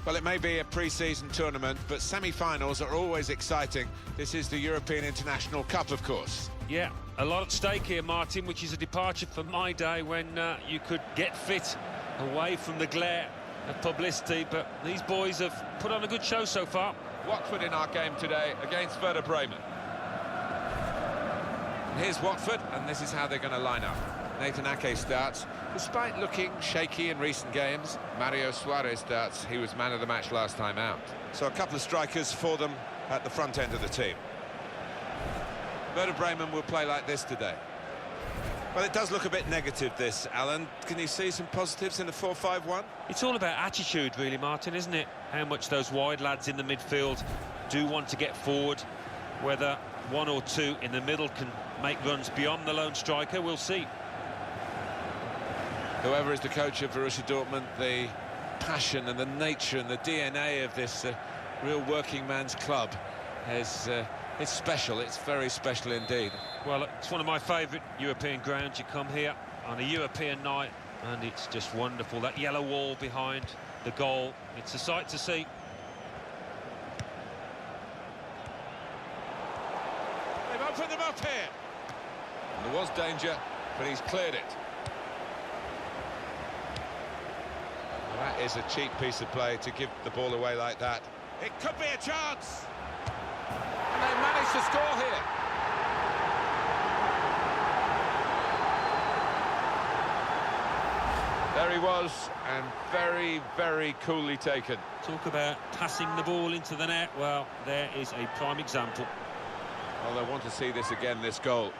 Well, it may be a pre-season tournament, but semi-finals are always exciting. This is the European International Cup, of course. Yeah, a lot at stake here, Martin, which is a departure from my day when you could get fit away from the glare of publicity, but these boys have put on a good show so far. Watford in our game today against Werder Bremen. And here's Watford, and this is how they're going to line up. Nathan Ake starts. Despite looking shaky in recent games, Mario Suarez starts. He was man of the match last time out. So a couple of strikers for them at the front end of the team. Werder Bremen will play like this today. Well, it does look a bit negative, this, Alan. Can you see some positives in the 4-5-1? It's all about attitude, really, Martin, isn't it? How much those wide lads in the midfield do want to get forward. Whether one or two in the middle can make runs beyond the lone striker, we'll see. Whoever is the coach of Borussia Dortmund, the passion and the nature and the DNA of this real working man's club is it's special. It's very special indeed. Well, it's one of my favourite European grounds. You come here on a European night and it's just wonderful. That yellow wall behind the goal, it's a sight to see. They've opened them up here. And there was danger, but he's cleared it. That is a cheap piece of play to give the ball away like that. It could be a chance! And they managed to score here. There he was, and very, very coolly taken. Talk about passing the ball into the net. Well, there is a prime example. Well, they want to see this again, this goal.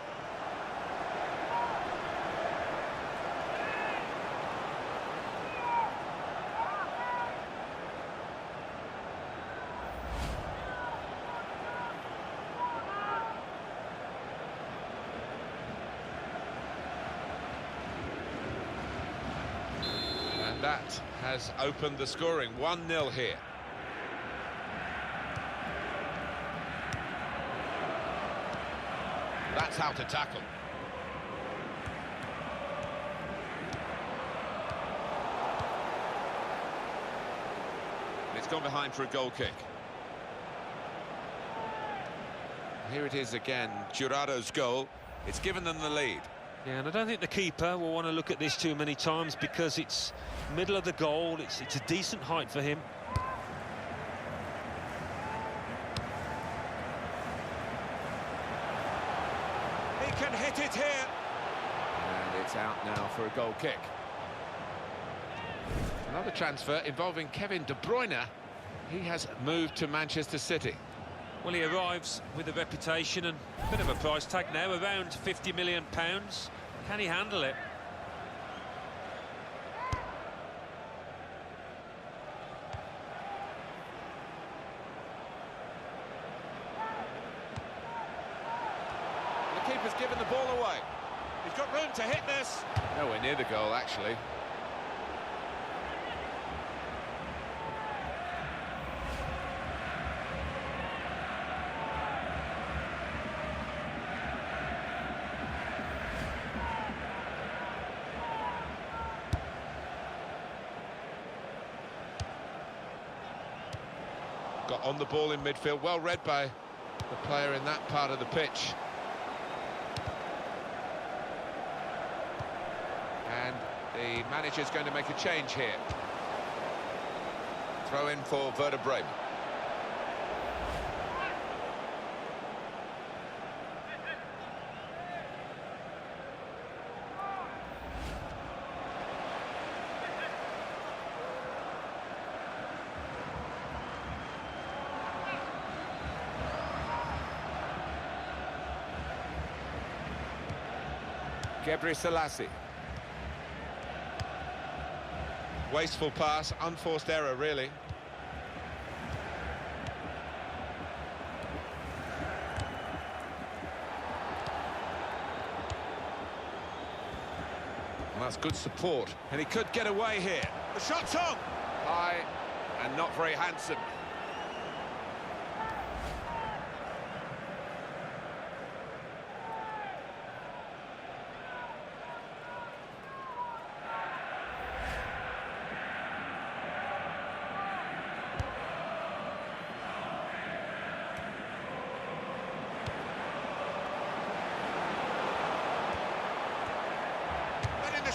That has opened the scoring. 1-0 here. That's how to tackle. It's gone behind for a goal kick. Here it is again, Jurado's goal. It's given them the lead. Yeah, and I don't think the keeper will want to look at this too many times because it's middle of the goal. It's a decent height for him. He can hit it here. And it's out now for a goal kick. Another transfer involving Kevin De Bruyne. He has moved to Manchester City. Well, he arrives with a reputation and a bit of a price tag now, around £50 million. Can he handle it? The keeper's given the ball away. He's got room to hit this. Nowhere near the goal, actually. Got on the ball in midfield, well read by the player in that part of the pitch. And the manager's going to make a change here. Throw in for Werder Bremen. Gebre Selassie. Wasteful pass, unforced error, really. And that's good support. And he could get away here. The shot's on! High and not very handsome.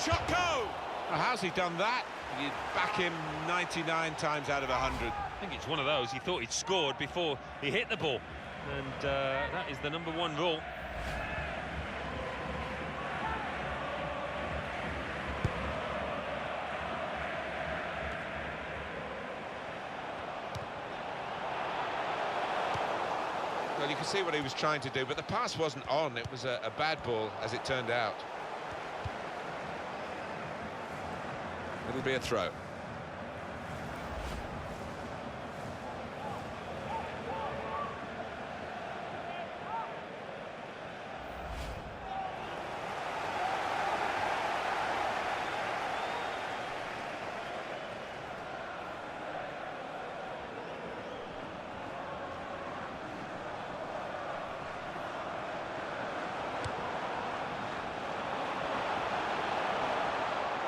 shot go? Well, how's he done that? You'd back him 99 times out of 100. I think it's one of those. He thought he'd scored before he hit the ball. And that is the #1 rule. Well, you can see what he was trying to do, but the pass wasn't on. It was a bad ball, as it turned out. It'll be a throw.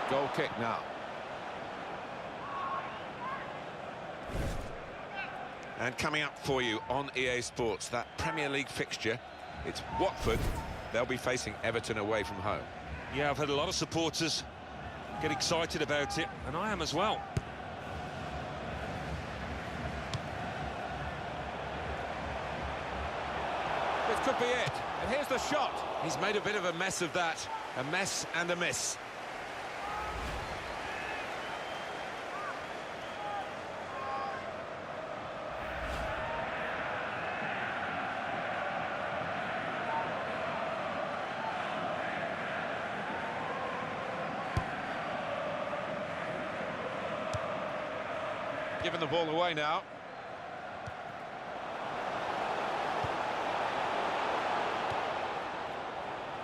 Goal kick now. And coming up for you on EA Sports, that Premier League fixture, it's Watford. They'll be facing Everton away from home. Yeah, I've had a lot of supporters get excited about it, and I am as well. This could be it. And here's the shot. He's made a bit of a mess of that. A mess and a miss. Giving the ball away now.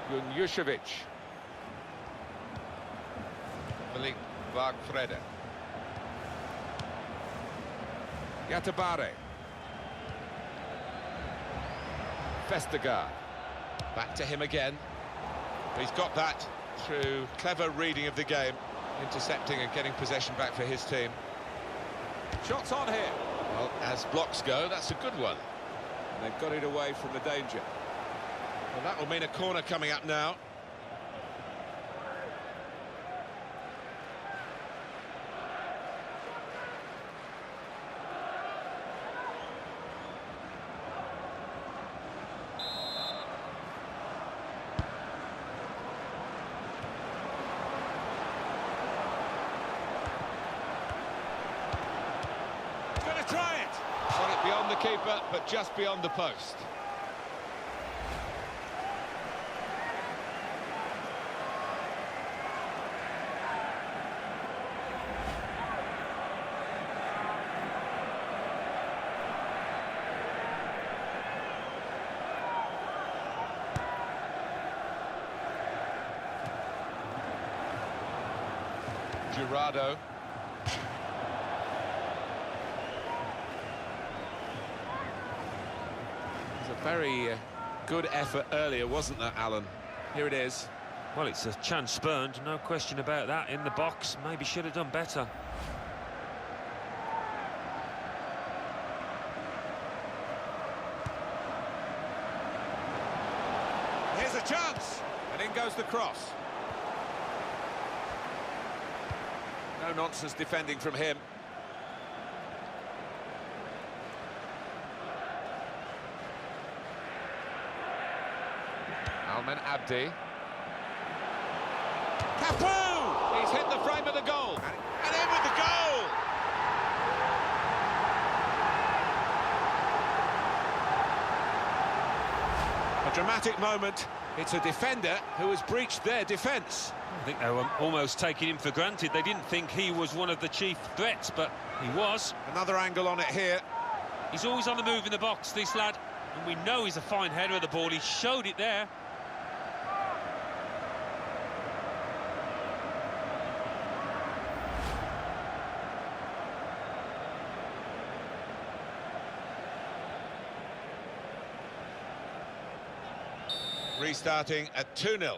Junjušević. Malik Vargfrede. Yatabare. Vestergaard. Back to him again. He's got that through clever reading of the game, intercepting and getting possession back for his team. Shots on here. Well, as blocks go, that's a good one. And they've got it away from the danger. Well, that will mean a corner coming up now. Try it! Got it beyond the keeper, but just beyond the post. Jurado. A very good effort earlier, wasn't there, Alan? Here it is. Well, it's a chance spurned, no question about that, in the box. Maybe should have done better. Here's a chance, and in goes the cross. No nonsense defending from him. Almen Abdi. Capu! He's hit the frame of the goal. And in with the goal! A dramatic moment. It's a defender who has breached their defence. I think they were almost taking him for granted. They didn't think he was one of the chief threats, but he was. Another angle on it here. He's always on the move in the box, this lad. And we know he's a fine header of the ball. He showed it there. Restarting at 2-0.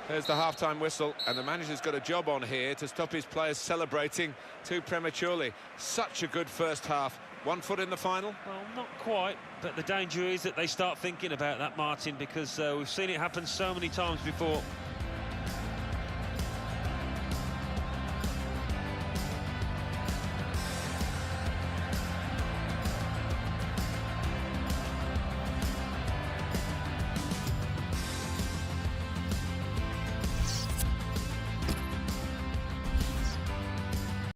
There's the half-time whistle, and the manager's got a job on here to stop his players celebrating too prematurely. Such a good first half, 1 foot in the final? Well, not quite, but the danger is that they start thinking about that, Martin, because we've seen it happen so many times before.